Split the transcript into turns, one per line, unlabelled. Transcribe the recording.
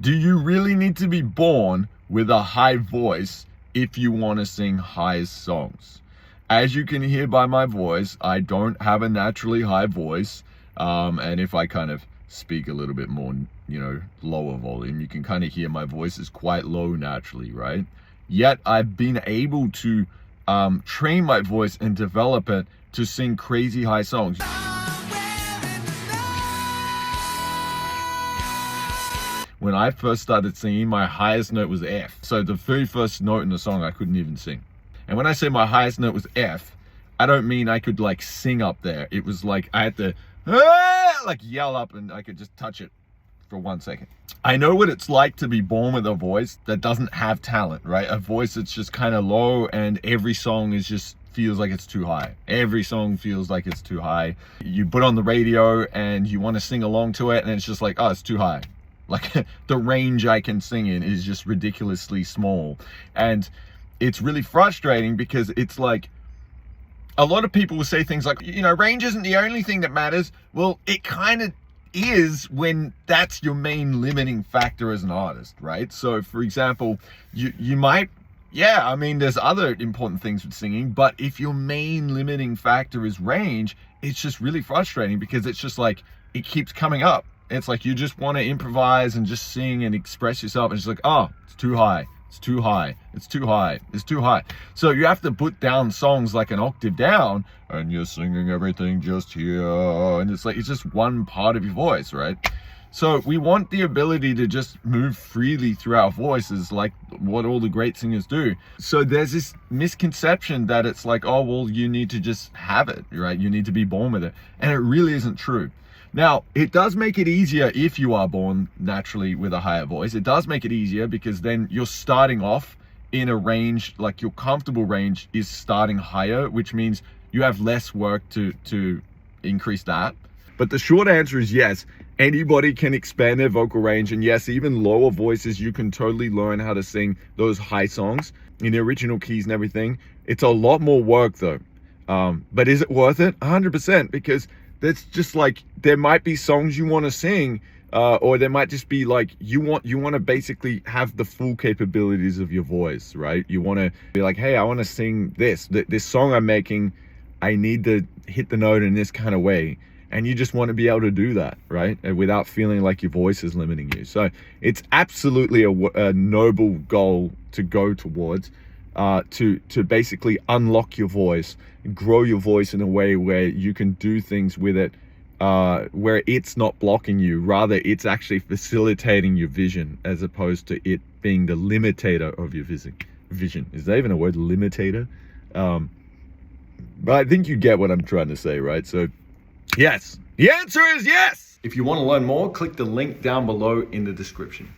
Do you really need to be born with a high voice if you want to sing high songs? As you can hear by my voice, I don't have a naturally high voice. And if I kind of speak a little bit more, lower volume, you can kind of hear my voice is quite low naturally, right? Yet I've been able to train my voice and develop it to sing crazy high songs. When I first started singing, my highest note was F. So the very first note in the song, I couldn't even sing. And when I say my highest note was F, I don't mean I could like sing up there. It was like I had to like yell up and I could just touch it for 1 second. I know what it's like to be born with a voice that doesn't have talent, right? A voice that's just kind of low and every song is just feels like it's too high. Every song feels like it's too high. You put on the radio and you want to sing along to it and it's just like, oh, it's too high. Like the range I can sing in is just ridiculously small. And it's really frustrating because it's like, a lot of people will say things like, range isn't the only thing that matters. Well, it kind of is when that's your main limiting factor as an artist, right? So for example, you might, there's other important things with singing, but if your main limiting factor is range, it's just really frustrating because it's just like, it keeps coming up. It's like you just want to improvise and just sing and express yourself. And it's like, oh, it's too high. It's too high. It's too high. It's too high. So you have to put down songs like an octave down and you're singing everything just here. And it's like, it's just one part of your voice, right? So we want the ability to just move freely through our voices like what all the great singers do. So there's this misconception that it's like, oh, well, you need to just have it, right? You need to be born with it. And it really isn't true. Now, it does make it easier if you are born naturally with a higher voice. It does make it easier because then you're starting off in a range, like your comfortable range is starting higher, which means you have less work to increase that. But the short answer is yes, anybody can expand their vocal range. And yes, even lower voices, you can totally learn how to sing those high songs in the original keys and everything. It's a lot more work though. But is it worth it? 100%, because that's just like, there might be songs you want to sing, or there might just be like, you want to basically have the full capabilities of your voice, right? You want to be like, hey, I want to sing this song I'm making. I need to hit the note in this kind of way. And you just want to be able to do that, right? And without feeling like your voice is limiting you. So it's absolutely a noble goal to go towards. To basically unlock your voice, grow your voice in a way where you can do things with it, where it's not blocking you, rather it's actually facilitating your vision as opposed to it being the limitator of your vision. Is that even a word, limitator? But I think you get what I'm trying to say, right? So yes, the answer is yes. If you want to learn more, click the link down below in the description.